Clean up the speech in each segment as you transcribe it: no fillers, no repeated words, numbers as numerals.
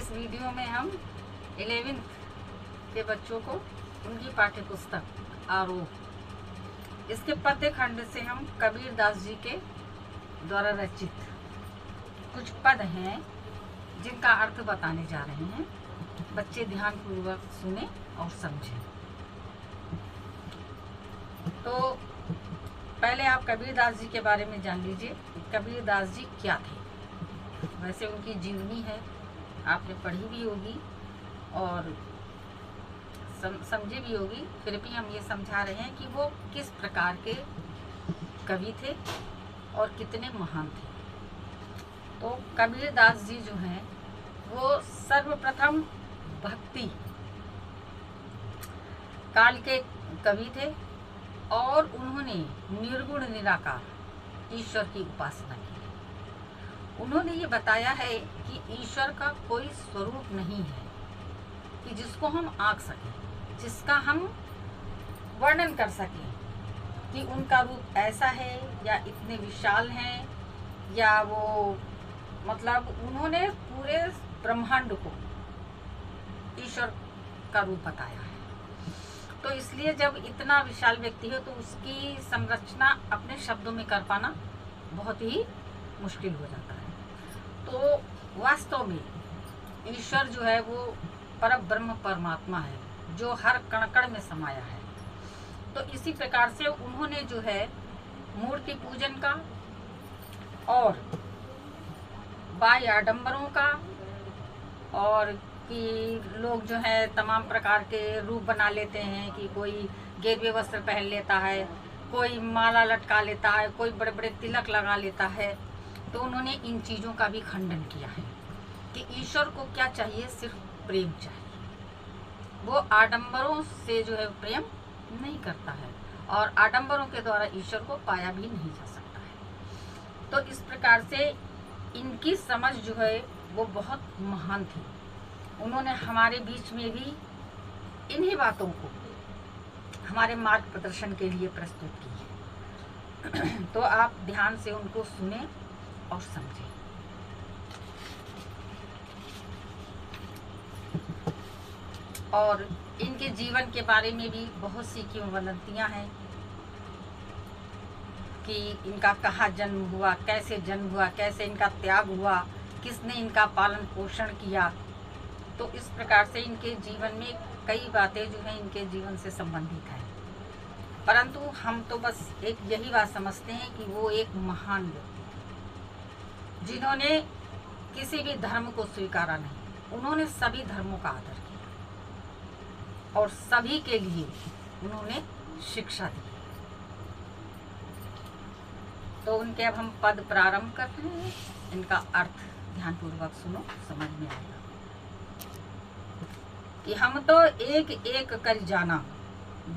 इस वीडियो में हम 11th के बच्चों को उनकी पाठ्य पुस्तक आरोह इसके पद्य खंड से हम कबीर दास जी के द्वारा रचित कुछ पद हैं जिनका अर्थ बताने जा रहे हैं। बच्चे ध्यानपूर्वक सुने और समझें। तो पहले आप कबीर दास जी के बारे में जान लीजिए। कबीर दास जी क्या थे? वैसे उनकी जीवनी है, आपने पढ़ी भी होगी और समझी भी होगी, फिर भी हम ये समझा रहे हैं कि वो किस प्रकार के कवि थे और कितने महान थे। तो कबीर दास जी जो हैं वो सर्वप्रथम भक्ति काल के कवि थे और उन्होंने निर्गुण निराकार ईश्वर की उपासना की। उन्होंने ये बताया है कि ईश्वर का कोई स्वरूप नहीं है कि जिसको हम आंक सकें, जिसका हम वर्णन कर सकें कि उनका रूप ऐसा है या इतने विशाल हैं, या वो मतलब उन्होंने पूरे ब्रह्मांड को ईश्वर का रूप बताया है। तो इसलिए जब इतना विशाल व्यक्ति हो तो उसकी संरचना अपने शब्दों में कर पाना बहुत ही मुश्किल हो जाता है। तो वास्तव में ईश्वर जो है वो परब्रह्म परमात्मा है जो हर कण कण में समाया है। तो इसी प्रकार से उन्होंने जो है मूर्ति पूजन का और बाह्य आडंबरों का, और कि लोग जो है तमाम प्रकार के रूप बना लेते हैं कि कोई गेरुए वस्त्र पहन लेता है, कोई माला लटका लेता है, कोई बड़े बड़े तिलक लगा लेता है। तो उन्होंने इन चीज़ों का भी खंडन किया है कि ईश्वर को क्या चाहिए, सिर्फ प्रेम चाहिए। वो आडंबरों से जो है प्रेम नहीं करता है और आडंबरों के द्वारा ईश्वर को पाया भी नहीं जा सकता है। तो इस प्रकार से इनकी समझ जो है वो बहुत महान थी। उन्होंने हमारे बीच में भी इन्हीं बातों को हमारे मार्ग प्रदर्शन के लिए प्रस्तुत की है। तो आप ध्यान से उनको सुने और समझें। और इनके जीवन के बारे में भी बहुत सी किंवदंतियां हैं कि इनका कहाँ जन्म हुआ, कैसे जन्म हुआ, कैसे इनका त्याग हुआ, किसने इनका पालन पोषण किया। तो इस प्रकार से इनके जीवन में कई बातें जो हैं इनके जीवन से संबंधित हैं। परंतु हम तो बस एक यही बात समझते हैं कि वो एक महान व्यक्ति थे जिन्होंने किसी भी धर्म को स्वीकारा नहीं। उन्होंने सभी धर्मों का आदर किया और सभी के लिए उन्होंने शिक्षा दी। तो उनके अब हम पद प्रारंभ कर रहे हैं। इनका अर्थ ध्यानपूर्वक सुनो, समझ में आएगा। कि हम तो एक एक कर जाना,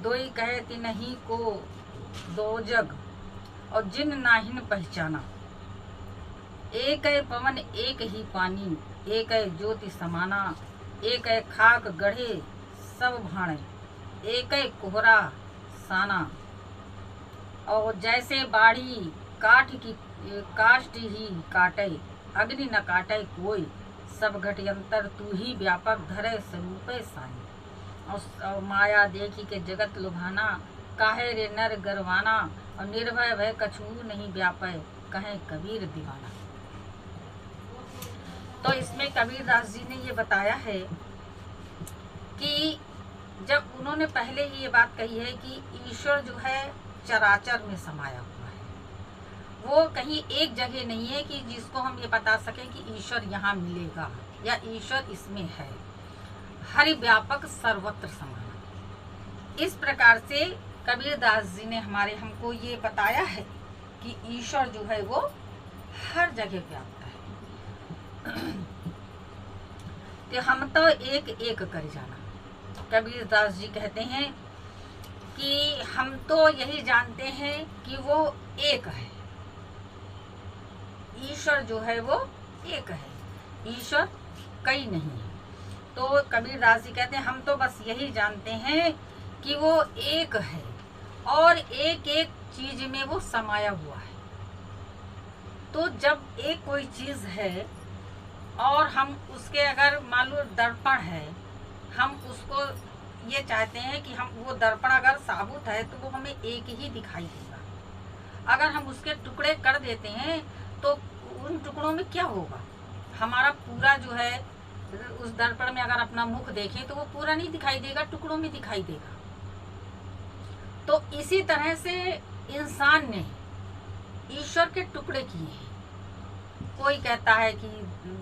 दोई कहे तिन्हीं को दो जग, और जिन नाहिन पहचाना। एक है पवन एक ही पानी, एक है ज्योति समाना, एक है खाक गढ़े सब भाणे, एक है कोहरा साना। और जैसे बाड़ी काठ की काष्ठ ही काटे, अग्नि न काटे कोई, सब घटयंतर तू ही व्यापक धरे स्वरूपे साई। और माया देखी के जगत लुभाना, काहे रे नर गरवाना, और निर्भय भय कछू नहीं व्यापे, कहे कबीर दीवाना। तो इसमें कबीर दास जी ने ये बताया है कि जब उन्होंने पहले ही ये बात कही है कि ईश्वर जो है चराचर में समाया हुआ है। वो कहीं एक जगह नहीं है कि जिसको हम ये बता सकें कि ईश्वर यहाँ मिलेगा या ईश्वर इसमें है। हरि व्यापक सर्वत्र समाना। इस प्रकार से कबीर दास जी ने हमको ये बताया है कि ईश्वर जो है वो हर जगह व्याप्त है। तो हम तो एक एक कर जाना। कबीर दास जी कहते हैं कि हम तो यही जानते हैं कि वो एक है। ईश्वर जो है वो एक है, ईश्वर कई नहीं है। तो कबीर दास जी कहते हैं हम तो बस यही जानते हैं कि वो एक है और एक एक चीज में वो समाया हुआ है। तो जब एक कोई चीज है और हम उसके अगर मान लो दर्पण है, हम उसको ये चाहते हैं कि हम वो दर्पण अगर साबुत है तो वो हमें एक ही दिखाई देगा। अगर हम उसके टुकड़े कर देते हैं तो उन टुकड़ों में क्या होगा, हमारा पूरा जो है उस दर्पण में अगर अपना मुख देखें तो वो पूरा नहीं दिखाई देगा, टुकड़ों में दिखाई देगा। तो इसी तरह से इंसान ने ईश्वर के टुकड़े किए हैं। कोई कहता है कि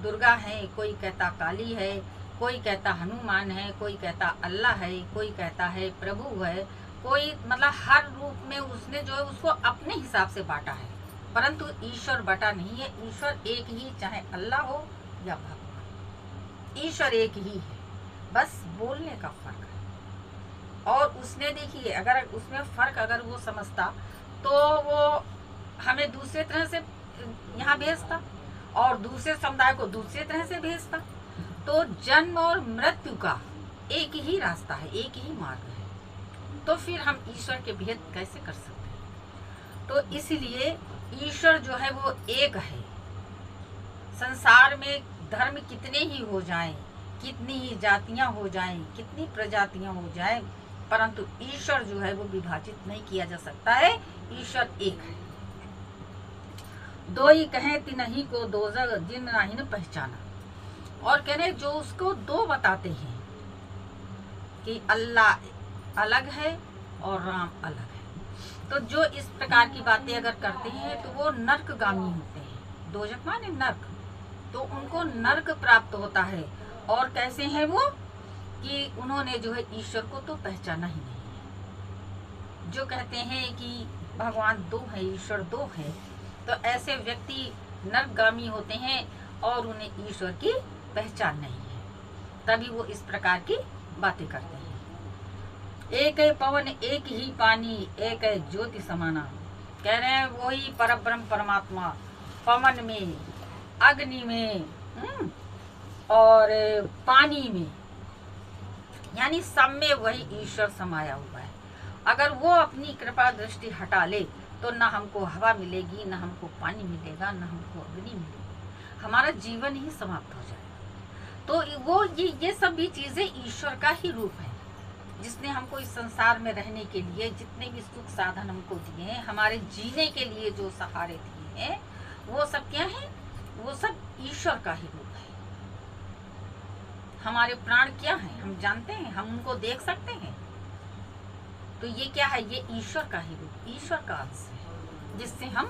दुर्गा है, कोई कहता काली है, कोई कहता हनुमान है, कोई कहता अल्लाह है, कोई कहता है प्रभु है, कोई मतलब हर रूप में उसने जो है उसको अपने हिसाब से बांटा है, परंतु ईश्वर बटा नहीं है। ईश्वर एक ही, चाहे अल्लाह हो या भगवान, ईश्वर एक ही है, बस बोलने का फर्क है। और उसने देखिए अगर उसमें फर्क अगर वो समझता तो वो हमें दूसरे तरह से यहाँ भेजता और दूसरे समुदाय को दूसरे तरह से भेजता। तो जन्म और मृत्यु का एक ही रास्ता है, एक ही मार्ग है, तो फिर हम ईश्वर के भेद कैसे कर सकते हैं। तो इसलिए ईश्वर जो है वो एक है। संसार में धर्म कितने ही हो जाएं, कितनी ही जातियां हो जाएं, कितनी प्रजातियां हो जाएं, परंतु ईश्वर जो है वो विभाजित नहीं किया जा सकता है। ईश्वर एक है। दो ही कहें तिनहि को दो जग जिन नाही न पहचाना। और कह रहे जो उसको दो बताते हैं कि अल्लाह अलग है और राम अलग है, तो जो इस प्रकार की बातें अगर करते हैं तो वो नर्कगामी होते हैं। दोजख माने नर्क, तो उनको नर्क प्राप्त होता है। और कैसे हैं वो कि उन्होंने जो है ईश्वर को तो पहचाना ही नहीं है। जो कहते हैं कि भगवान दो है, ईश्वर दो है, तो ऐसे व्यक्ति नरकगामी होते हैं और उन्हें ईश्वर की पहचान नहीं है, तभी वो इस प्रकार की बातें करते हैं। एक है पवन एक ही पानी, एक है ज्योति समाना। कह रहे हैं वही परब्रह्म परमात्मा पवन में, अग्नि में और पानी में, यानी सब में वही ईश्वर समाया हुआ है। अगर वो अपनी कृपा दृष्टि हटा ले तो ना हमको हवा मिलेगी, ना हमको पानी मिलेगा, ना हमको अग्नि मिलेगी, हमारा जीवन ही समाप्त हो जाएगा। तो वो ये सब भी चीजें ईश्वर का ही रूप है, जिसने हमको इस संसार में रहने के लिए जितने भी सुख साधन हमको दिए हैं, हमारे जीने के लिए जो सहारे दिए हैं, वो सब क्या है, वो सब ईश्वर का ही रूप है। हमारे प्राण क्या है हम जानते हैं, हम उनको देख सकते हैं, तो ये क्या है, ये ईश्वर का ही रूप, ईश्वर का अंश है, जिससे हम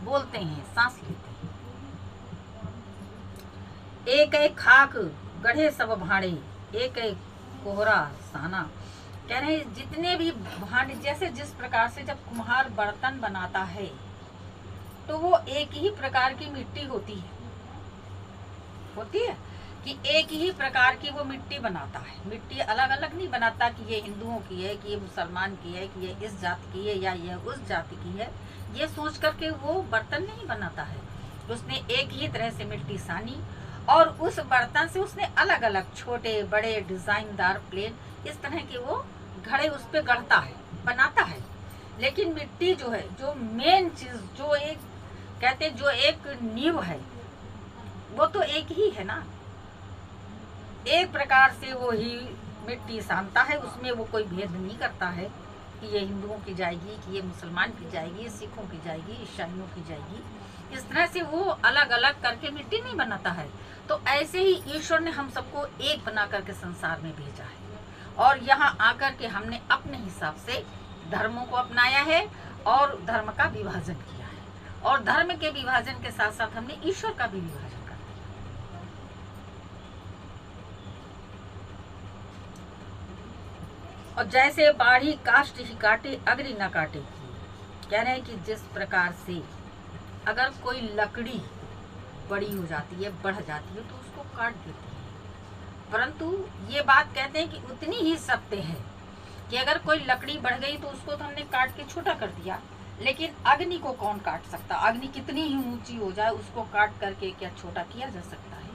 बोलते हैं, सांस लेते हैं। एक एक खाक गढ़े सब भांडे, एक एक कोहरा साना। कह रहे हैं जितने भी भांडे, जैसे जिस प्रकार से जब कुम्हार बर्तन बनाता है तो वो एक ही प्रकार की मिट्टी होती है कि एक ही प्रकार की वो मिट्टी बनाता है। मिट्टी अलग अलग नहीं बनाता कि ये हिंदुओं की है, कि ये मुसलमान की है, कि ये इस जाति की है या ये उस जाति की है, ये सोच करके वो बर्तन नहीं बनाता है। उसने एक ही तरह से मिट्टी सानी और उस बर्तन से उसने अलग अलग छोटे बड़े डिजाइनदार प्लेन इस तरह के वो घड़े उस पे गढ़ता है, बनाता है। लेकिन मिट्टी जो है, जो मेन चीज, जो एक कहते जो एक नींव है, वो तो एक ही है ना। एक प्रकार से वो ही मिट्टी सानता है, उसमें वो कोई भेद नहीं करता है कि ये हिंदुओं की जाएगी, कि ये मुसलमान की जाएगी, सिखों की जाएगी, ईसाइयों की जाएगी। इस तरह से वो अलग अलग करके मिट्टी नहीं बनाता है। तो ऐसे ही ईश्वर ने हम सबको एक बना करके संसार में भेजा है, और यहाँ आकर के हमने अपने हिसाब से धर्मों को अपनाया है और धर्म का विभाजन किया है, और धर्म के विभाजन के साथ साथ हमने ईश्वर का भी विभाजन कर दिया। और जैसे बाढ़ी काष्ठ ही काटे अग्नि न काटे। कह रहे हैं कि जिस प्रकार से अगर कोई लकड़ी बड़ी हो जाती है, बढ़ जाती है, तो उसको काट देते हैं, परंतु ये बात कहते हैं कि उतनी ही सत्य है कि अगर कोई लकड़ी बढ़ गई तो उसको तो हमने काट के छोटा कर दिया, लेकिन अग्नि को कौन काट सकता। अग्नि कितनी ही ऊंची हो जाए उसको काट करके क्या छोटा किया जा सकता है,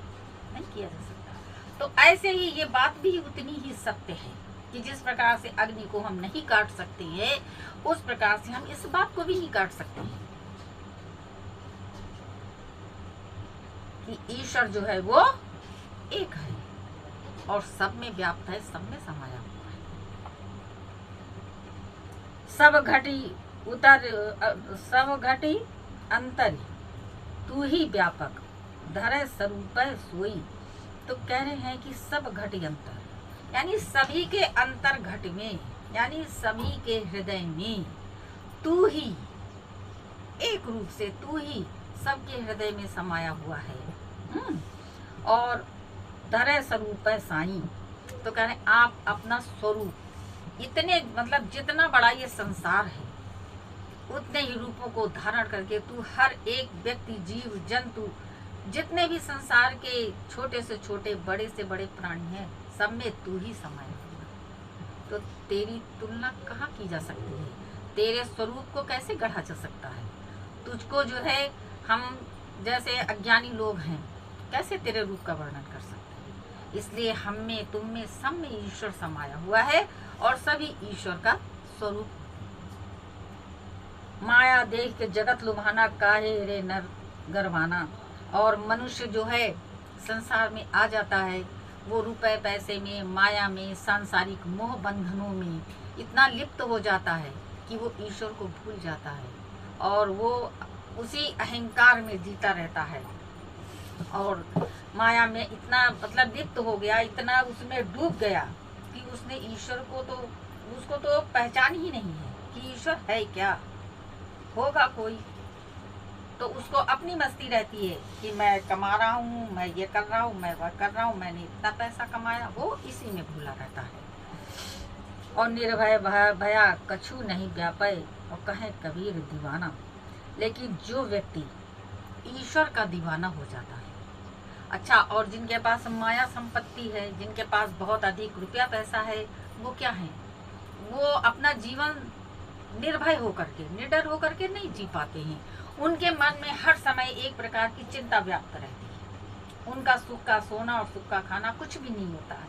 नहीं किया जा सकता। तो ऐसे ही ये बात भी उतनी ही सत्य है कि जिस प्रकार से अग्नि को हम नहीं काट सकते हैं, उस प्रकार से हम इस बात को भी नहीं काट सकते हैं कि ईश्वर जो है वो एक है और सब में व्याप्त है, सब में समाया हुआ है। सब घटी अंतरी तू ही व्यापक धरे स्वरूप सोई। तो कह रहे हैं कि सब घटी अंतर, यानी सभी के अंतर घट में, यानी सभी के हृदय में तू ही एक रूप से, तू ही सबके हृदय में समाया हुआ है। और धरे स्वरूप साईं, तो कह रहे हैं आप अपना स्वरूप इतने, मतलब जितना बड़ा ये संसार है उतने ही रूपों को धारण करके तू हर एक व्यक्ति, जीव जंतु, जितने भी संसार के छोटे से छोटे, बड़े से बड़े प्राणी हैं, सब में तू ही समाया हुआ है। तो तेरी तुलना कहाँ की जा सकती है? तेरे स्वरूप को कैसे गढ़ा जा सकता है? तुझको जो है, हम जैसे अज्ञानी लोग हैं, कैसे तेरे रूप का वर्णन कर सकते हैं? इसलिए हम में, तुम में, सब में ईश्वर समाया हुआ है और सभी ईश्वर का स्वरूप। माया देख के जगत लुभाना, काहे रे नर गरवाना। और मनुष्य जो है संसार में आ जाता है, वो रुपए पैसे में, माया में, सांसारिक मोह बंधनों में इतना लिप्त हो जाता है कि वो ईश्वर को भूल जाता है और वो उसी अहंकार में जीता रहता है और माया में इतना, मतलब लिप्त हो गया, इतना उसमें डूब गया कि उसने ईश्वर को तो, उसको तो पहचान ही नहीं है कि ईश्वर है क्या। होगा कोई तो उसको अपनी मस्ती रहती है कि मैं कमा रहा हूँ, मैं ये कर रहा हूँ, मैं वह कर रहा हूँ, मैंने इतना पैसा कमाया, वो इसी में भूला रहता है। और निर्भय भया कछु नहीं व्यापय, और कहे कबीर दीवाना। लेकिन जो व्यक्ति ईश्वर का दीवाना हो जाता है, अच्छा, और जिनके पास माया संपत्ति है, जिनके पास बहुत अधिक रुपया पैसा है, वो क्या है, वो अपना जीवन निर्भय होकर के, निडर होकर के नहीं जी पाते हैं। उनके मन में हर समय एक प्रकार की चिंता व्याप्त रहती है। उनका सुख का सोना और सुख का खाना कुछ भी नहीं होता है।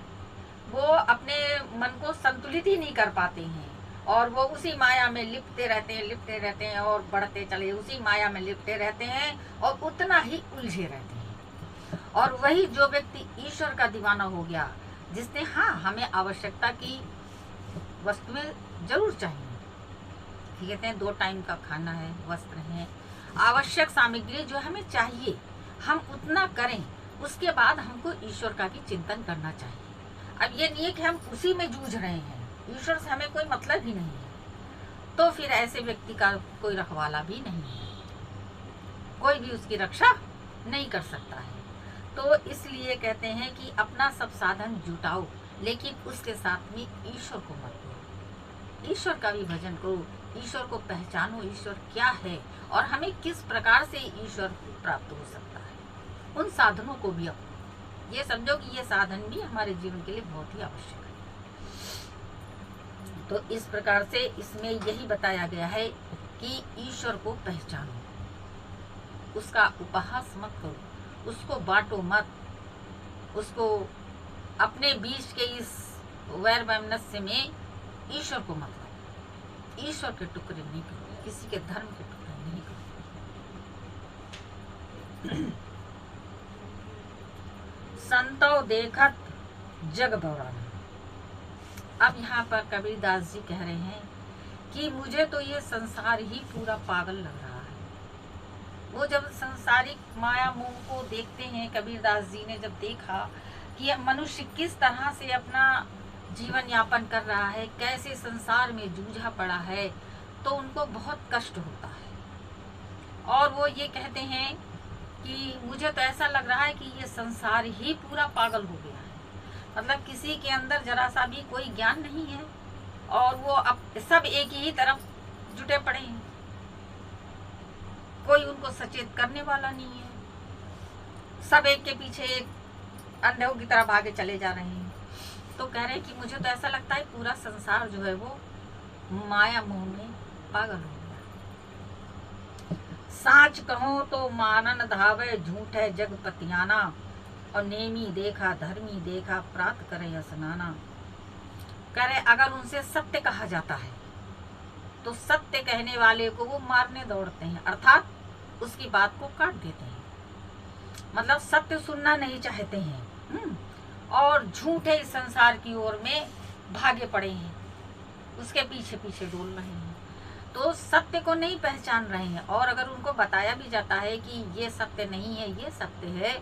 वो अपने मन को संतुलित ही नहीं कर पाते हैं और वो उसी माया में लिपटे रहते हैं और बढ़ते चले, उसी माया में लिपटे रहते हैं और उतना ही उलझे रहते हैं। और वही जो व्यक्ति ईश्वर का दीवाना हो गया, जिसने, हाँ, हमें आवश्यकता की वस्तुएं जरूर चाहिए, कहते हैं 2 टाइम का खाना है, वस्त्र है, आवश्यक सामग्री जो हमें चाहिए, हम उतना करें, उसके बाद हमको ईश्वर का भी चिंतन करना चाहिए। अब ये नहीं है कि हम उसी में जूझ रहे हैं, ईश्वर से हमें कोई मतलब ही नहीं है, तो फिर ऐसे व्यक्ति का कोई रखवाला भी नहीं है, कोई भी उसकी रक्षा नहीं कर सकता है। तो इसलिए कहते हैं कि अपना सब साधन जुटाओ, लेकिन उसके साथ में ईश्वर को मत भूलो। ईश्वर का भी भजन करो, ईश्वर को पहचानो, ईश्वर क्या है और हमें किस प्रकार से ईश्वर प्राप्त हो सकता है। उन साधनों को भी अपनो, ये समझो कि ये साधन भी हमारे जीवन के लिए बहुत ही आवश्यक है। तो इस प्रकार से इसमें यही बताया गया है कि ईश्वर को पहचानो, उसका उपहास मत करो, उसको बांटो मत, उसको अपने बीच के इस वैर वैमनस्य में ईश्वर को मत लो, ईश्वर के टुकड़े नहीं करो, किसी के धर्म के टुकड़े नहीं करो। संतो देखत जग बौराना। अब यहाँ पर कबीरदास जी कह रहे हैं कि मुझे तो ये संसार ही पूरा पागल लग रहा है। वो जब संसारिक माया मोह को देखते हैं, कबीरदास जी ने जब देखा कि मनुष्य किस तरह से अपना जीवन यापन कर रहा है, कैसे संसार में जूझा पड़ा है, तो उनको बहुत कष्ट होता है। और वो ये कहते हैं कि मुझे तो ऐसा लग रहा है कि ये संसार ही पूरा पागल हो गया है, मतलब किसी के अंदर जरा सा भी कोई ज्ञान नहीं है और वो अब सब एक ही तरफ जुटे पड़े हैं, कोई उनको सचेत करने वाला नहीं है, सब एक के पीछे एक अंधों की तरह भागे चले जा रहे हैं। तो कह रहे हैं कि मुझे तो ऐसा लगता है पूरा संसार जो है वो माया मोह में पागल हो गया। साच कहो तो मानन धावे, झूठ है जग पतियाना, और नेमी देखा धर्मी देखा, प्राप्त करे स्नाना। कह रहे अगर उनसे सत्य कहा जाता है तो सत्य कहने वाले को वो मारने दौड़ते हैं, अर्थात उसकी बात को काट देते हैं। मतलब सत्य सुनना नहीं चाहते हैं और झूठे इस संसार की ओर में भागे पड़े हैं, उसके पीछे पीछे डोल रहे हैं, तो सत्य को नहीं पहचान रहे हैं। और अगर उनको बताया भी जाता है कि ये सत्य नहीं है, ये सत्य है,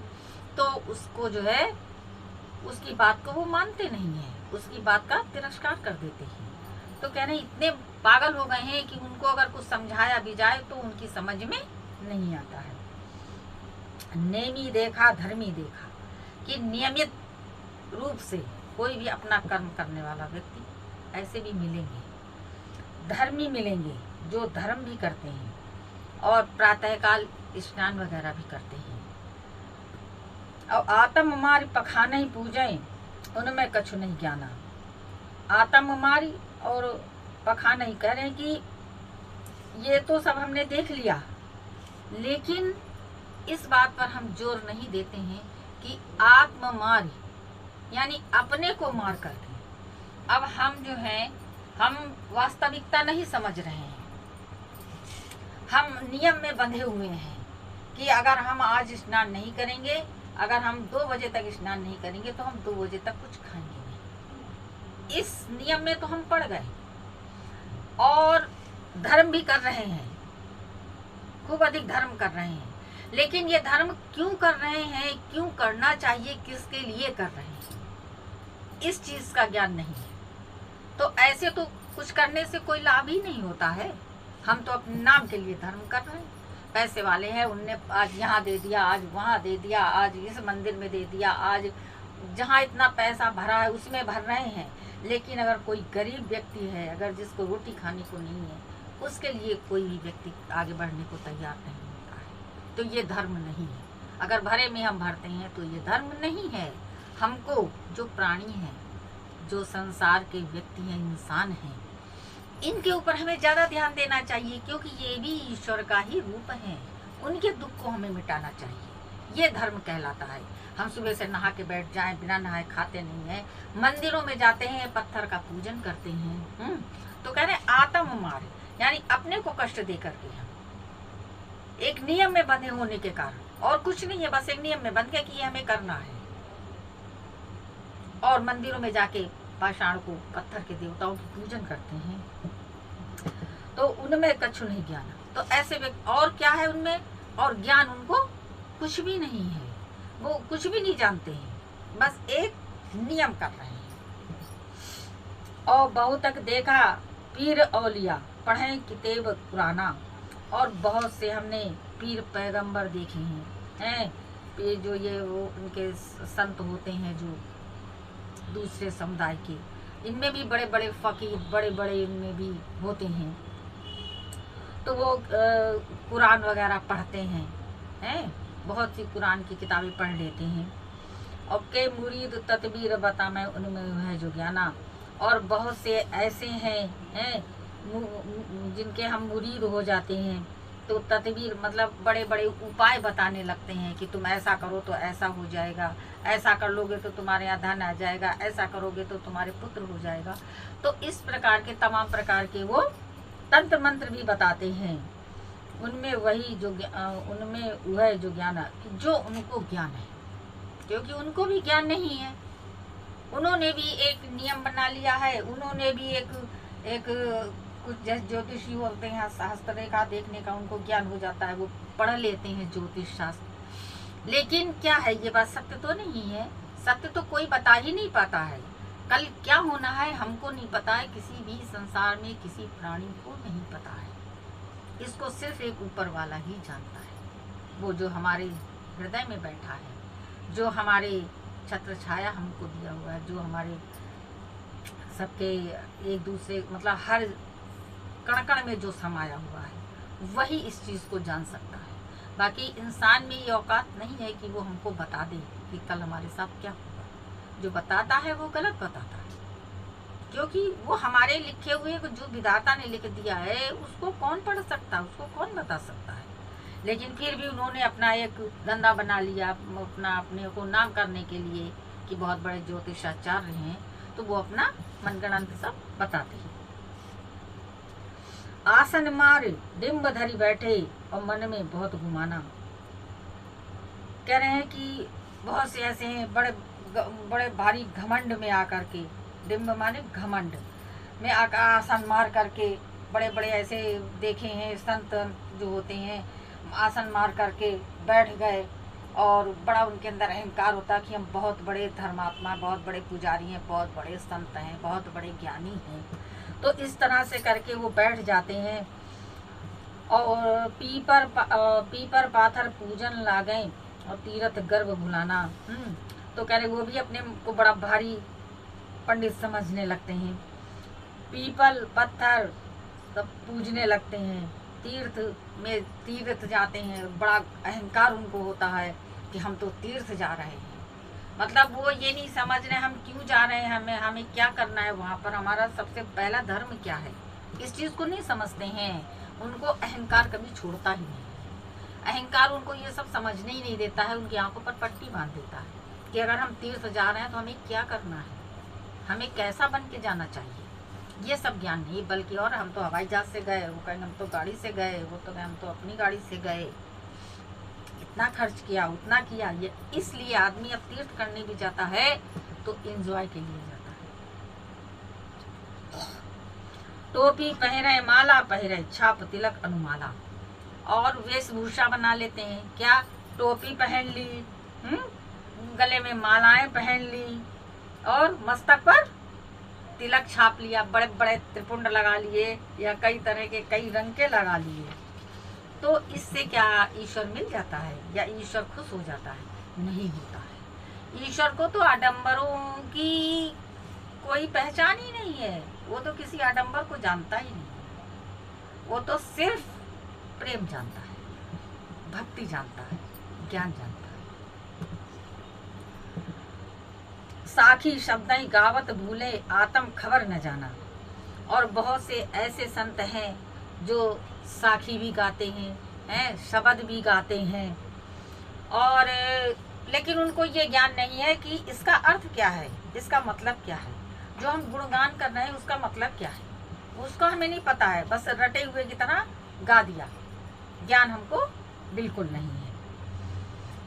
तो उसको जो है उसकी बात को वो मानते नहीं है, उसकी बात का तिरस्कार कर देते हैं। तो कह रहे इतने पागल हो गए हैं कि उनको अगर कुछ समझाया भी जाए तो उनकी समझ में नहीं आता है। नेमी देखा धर्मी देखा कि नियमित रूप से कोई भी अपना कर्म करने वाला व्यक्ति ऐसे भी मिलेंगे, धर्मी मिलेंगे जो धर्म भी करते हैं और प्रातःकाल स्नान वगैरह भी करते हैं। और आत्म मारी पखाने ही पूजे उनमें कछु नहीं ज्ञाना। आत्म मारी और पखाने ही कह रहे हैं कि ये तो सब हमने देख लिया, लेकिन इस बात पर हम जोर नहीं देते हैं कि आत्म मारी यानी अपने को मार करके अब हम जो हैं हम वास्तविकता नहीं समझ रहे हैं। हम नियम में बंधे हुए हैं कि अगर हम आज स्नान नहीं करेंगे, अगर हम 2 बजे तक स्नान नहीं करेंगे तो हम 2 बजे तक कुछ खाएंगे नहीं। इस नियम में तो हम पड़ गए और धर्म भी कर रहे हैं, खूब अधिक धर्म कर रहे हैं। लेकिन ये धर्म क्यों कर रहे हैं, क्यों करना चाहिए, किसके लिए कर रहे हैं, इस चीज का ज्ञान नहीं है। तो ऐसे तो कुछ करने से कोई लाभ ही नहीं होता है। हम तो अपने नाम के लिए धर्म कर रहे हैं। पैसे वाले हैं, उनने आज यहाँ दे दिया, आज वहाँ दे दिया, आज इस मंदिर में दे दिया, आज जहाँ इतना पैसा भरा है उसमें भर रहे हैं। लेकिन अगर कोई गरीब व्यक्ति है, अगर जिसको रोटी खाने को नहीं है, उसके लिए कोई भी व्यक्ति आगे बढ़ने को तैयार नहीं होता है, तो ये धर्म नहीं है। अगर भरे में हम भरते हैं तो ये धर्म नहीं है। हमको जो प्राणी हैं, जो संसार के व्यक्ति हैं, इंसान हैं, इनके ऊपर हमें ज़्यादा ध्यान देना चाहिए, क्योंकि ये भी ईश्वर का ही रूप है। उनके दुख को हमें मिटाना चाहिए, ये धर्म कहलाता है। हम सुबह से नहा के बैठ जाएं, बिना नहाए खाते नहीं हैं, मंदिरों में जाते हैं, पत्थर का पूजन करते हैं, तो कह रहे आत्म मारे यानी अपने को कष्ट दे करके हम एक नियम में बंधे होने के कारण, और कुछ नहीं है, बस एक नियम में बंध के कि ये हमें करना है। और मंदिरों में जाके पाषाण को, पत्थर के देवताओं की पूजन करते हैं, तो उनमें कछु नहीं ज्ञान। तो ऐसे व्यक्ति और क्या है उनमें, और ज्ञान उनको कुछ भी नहीं है, वो कुछ भी नहीं जानते हैं, बस एक नियम कर रहे हैं। और बहुत तक देखा पीर औलिया पढ़े किताब पुराना, और बहुत से हमने पीर पैगंबर देखे हैं, जो ये वो उनके संत होते हैं जो दूसरे समुदाय के, इनमें भी बड़े बड़े फकीर, बड़े बड़े इनमें भी होते हैं, तो वो कुरान वगैरह पढ़ते हैं, बहुत सी कुरान की किताबें पढ़ लेते हैं। और के मुरीद तदबीर बता मैं उनमें है जो ज्ञाना, और बहुत से ऐसे हैं जिनके हम मुरीद हो जाते हैं, तो तदबीर मतलब बड़े बड़े उपाय बताने लगते हैं कि तुम ऐसा करो तो ऐसा हो जाएगा, ऐसा कर लोगे तो तुम्हारे यहाँ धन आ जाएगा, ऐसा करोगे तो तुम्हारे पुत्र हो जाएगा। तो इस प्रकार के तमाम प्रकार के वो तंत्र मंत्र भी बताते हैं। उनमें वही जो उनमें वह जो ज्ञान जो उनको ज्ञान है, क्योंकि उनको भी ज्ञान नहीं है। उन्होंने भी एक नियम बना लिया है, उन्होंने भी एक कुछ जैसे ज्योतिषी बोलते हैं हस्तरेखा देखने का उनको ज्ञान हो जाता है, वो पढ़ लेते हैं ज्योतिष शास्त्र। लेकिन क्या है, ये बात सत्य तो नहीं है। सत्य तो कोई बता ही नहीं पाता है। कल क्या होना है हमको नहीं पता है, किसी भी संसार में किसी प्राणी को नहीं पता है। इसको सिर्फ एक ऊपर वाला ही जानता है, वो जो हमारे हृदय में बैठा है, जो हमारे छत्र छाया हमको दिया हुआ है, जो हमारे सबके एक दूसरे मतलब हर कण कण में जो समाया हुआ है, वही इस चीज़ को जान सकता है। बाकी इंसान में ये औकात नहीं है कि वो हमको बता दे कि कल हमारे साथ क्या होगा। जो बताता है वो गलत बताता है, क्योंकि वो हमारे लिखे हुए जो विधाता ने लिख दिया है उसको कौन पढ़ सकता है, उसको कौन बता सकता है। लेकिन फिर भी उन्होंने अपना एक धंधा बना लिया, अपने को नाम करने के लिए कि बहुत बड़े ज्योतिषाचार्य हैं, तो वो अपना मनगढ़ंत सब बताते हैं। आसन मार डिम्ब धरी बैठे और मन में बहुत घुमाना। कह रहे हैं कि बहुत से ऐसे हैं बड़े भारी घमंड में आकर के, डिम्ब माने घमंड में आकर आसन मार करके, बड़े बड़े ऐसे देखे हैं संत जो होते हैं, आसन मार करके बैठ गए और बड़ा उनके अंदर अहंकार होता कि हम बहुत बड़े धर्मात्मा, बहुत बड़े पुजारी हैं, बहुत बड़े संत हैं, बहुत बड़े ज्ञानी हैं। तो इस तरह से करके वो बैठ जाते हैं। और पीपर पाथर पूजन लागें और तीरथ गर्भ भुलाना। तो कह रहे वो भी अपने को बड़ा भारी पंडित समझने लगते हैं। पीपल पत्थर सब पूजने लगते हैं, तीर्थ जाते हैं, बड़ा अहंकार उनको होता है कि हम तो तीर्थ जा रहे हैं। मतलब वो ये नहीं समझ रहे हम क्यों जा रहे हैं, हमें क्या करना है वहाँ पर, हमारा सबसे पहला धर्म क्या है, इस चीज़ को नहीं समझते हैं। उनको अहंकार कभी छोड़ता ही नहीं, अहंकार उनको ये सब समझने ही नहीं देता है, उनकी आंखों पर पट्टी बांध देता है कि अगर हम तीर्थ जा रहे हैं तो हमें क्या करना है, हमें कैसा बन के जाना चाहिए, ये सब ज्ञान नहीं। बल्कि और हम तो हवाई जहाज से गए, वो कहेंगे हम तो गाड़ी से गए, वो तो कहें हम तो अपनी गाड़ी से गए, इतना खर्च किया, उतना किया। ये इसलिए आदमी अब तीर्थ करने भी जाता है तो एंजॉय के लिए जाता है। टोपी पहरे, माला पहरे, छाप तिलक अनुमाला, और वेशभूषा बना लेते हैं। क्या? टोपी पहन ली, गले में मालाएं पहन ली और मस्तक पर तिलक छाप लिया, बड़े बड़े त्रिपुंड लगा लिए या कई तरह के कई रंग के लगा लिए। तो इससे क्या ईश्वर मिल जाता है या ईश्वर खुश हो जाता है? नहीं होता है। ईश्वर को तो आडंबरों की कोई पहचान ही नहीं है, वो तो किसी आडंबर को जानता ही नहीं, वो तो सिर्फ प्रेम जानता है, भक्ति जानता है, ज्ञान जानता है। साखी शब्दई गावत भूले, आत्म खबर न जाना। और बहुत से ऐसे संत हैं जो साखी भी गाते हैं, शब्द भी गाते हैं, और लेकिन उनको ये ज्ञान नहीं है कि इसका अर्थ क्या है, इसका मतलब क्या है। जो हम गुणगान कर रहे हैं उसका मतलब क्या है, उसका हमें नहीं पता है, बस रटे हुए की तरह गा दिया। ज्ञान हमको बिल्कुल नहीं है।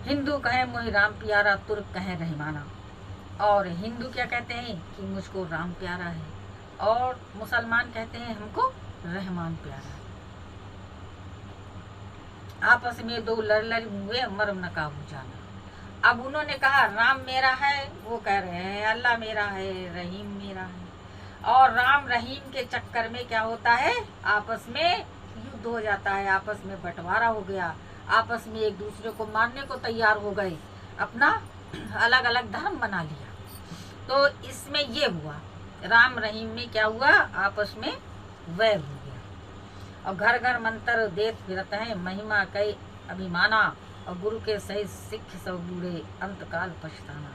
हिंदू कहें मुझे राम प्यारा, तुर्क कहें रहमाना। और हिंदू क्या कहते हैं कि मुझको राम प्यारा है, और मुसलमान कहते हैं हमको रहमान प्यारा है। आपस में दो लड़ हुए, मरम न काबू जाना। अब उन्होंने कहा राम मेरा है, वो कह रहे हैं अल्लाह मेरा है, रहीम मेरा है। और राम रहीम के चक्कर में क्या होता है, आपस में युद्ध हो जाता है, आपस में बंटवारा हो गया, आपस में एक दूसरे को मारने को तैयार हो गए, अपना अलग अलग धर्म बना लिया। तो इसमें ये हुआ, राम रहीम में क्या हुआ, आपस में वैर हो गया। और घर घर मंत्र देत फिरत है, महिमा कई अभिमाना। और गुरु के सही सिख सब बूढ़े, अंतकाल पछताना।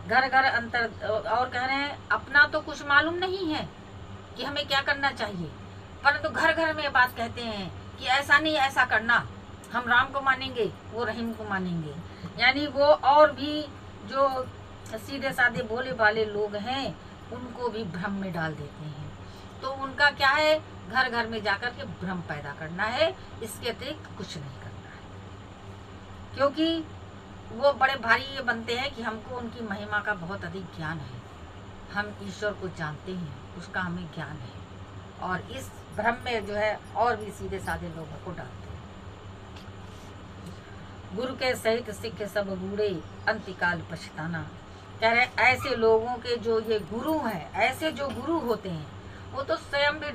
घर घर अंतर, और कह रहे हैं अपना तो कुछ मालूम नहीं है कि हमें क्या करना चाहिए, परंतु घर घर में बात कहते हैं कि ऐसा नहीं ऐसा करना, हम राम को मानेंगे, वो रहीम को मानेंगे। यानी वो और भी जो सीधे साधे भोले भाले लोग हैं उनको भी भ्रम में डाल देते हैं। तो उनका क्या है, घर घर में जाकर के भ्रम पैदा करना है, इसके अतिरिक्त कुछ नहीं करना है। क्योंकि वो बड़े भारी ये बनते हैं कि हमको उनकी महिमा का बहुत अधिक ज्ञान है, हम ईश्वर को जानते हैं, उसका हमें ज्ञान है, और इस भ्रम में जो है और भी सीधे साधे लोगों को डालते हैं। गुरु के सहित सिख सब बूढ़े, अंतिकाल पछताना। कह रहे ऐसे लोगों के जो ये गुरु हैं, ऐसे जो गुरु होते हैं वो तो स्वयं भी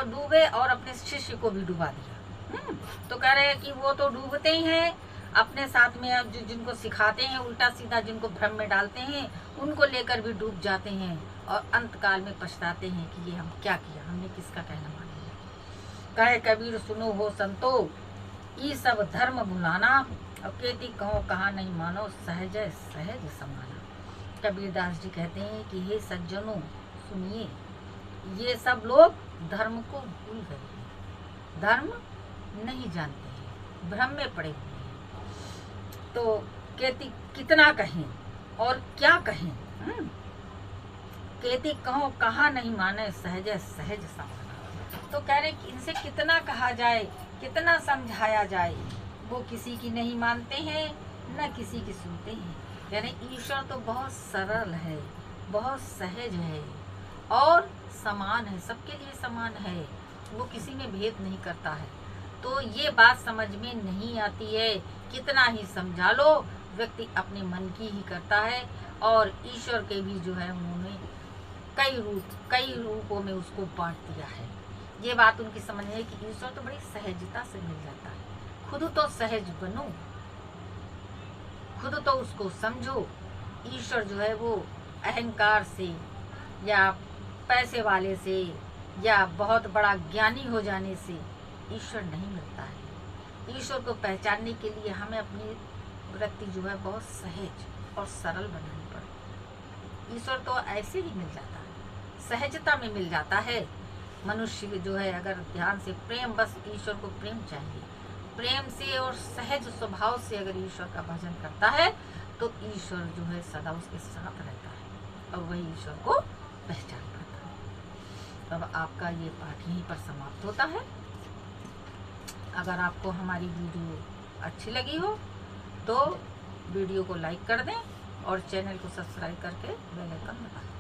डूबे और अपने शिष्य को भी डुबा दिया। तो कह रहे हैं कि वो तो डूबते ही हैं, अपने साथ में जिनको सिखाते हैं उल्टा सीधा, जिनको भ्रम में डालते हैं, उनको लेकर भी डूब जाते हैं और अंतकाल में पछताते हैं कि ये हम क्या किया, हमने किसका कहना माना। कहे कबीर सुनो हो संतो, ये सब धर्म भुलाना। और केती कहो कहा नहीं मानो, सहज सहज समाना। कबीरदास जी कहते हैं कि हे सज्जनों सुनिए, ये सब लोग धर्म को भूल गए हैं, धर्म नहीं जानते हैं, भ्रम में पड़े हुए हैं। तो केती कितना कहें और क्या कहें, केती कहो कहा नहीं माने, सहज सहज समाना। तो कह रहे कि इनसे कितना कहा जाए, कितना समझाया जाए, वो किसी की नहीं मानते हैं, न किसी की सुनते हैं। यानी ईश्वर तो बहुत सरल है, बहुत सहज है और समान है, सबके लिए समान है, वो किसी में भेद नहीं करता है। तो ये बात समझ में नहीं आती है, कितना ही समझा लो व्यक्ति अपने मन की ही करता है। और ईश्वर के भी जो है उन्होंने कई रूपों में उसको बांट दिया है। ये बात उनकी समझ है कि ईश्वर तो बड़ी सहजता से मिल जाता है। खुद तो सहज बनो, खुद तो उसको समझो। ईश्वर जो है वो अहंकार से या पैसे वाले से या बहुत बड़ा ज्ञानी हो जाने से ईश्वर नहीं मिलता है। ईश्वर को पहचानने के लिए हमें अपनी वृत्ति जो है बहुत सहज और सरल बनानी पड़ती। ईश्वर तो ऐसे ही मिल जाता है, सहजता में मिल जाता है। मनुष्य जो है अगर ध्यान से प्रेम, बस ईश्वर को प्रेम चाहिए, प्रेम से और सहज स्वभाव से अगर ईश्वर का भजन करता है तो ईश्वर जो है सदा उसके साथ रहता है और वही ईश्वर को पहचान पाता है। अब आपका ये पाठ यहीं पर समाप्त होता है। अगर आपको हमारी वीडियो अच्छी लगी हो तो वीडियो को लाइक कर दें और चैनल को सब्सक्राइब करके बेल आइकन दबा दें।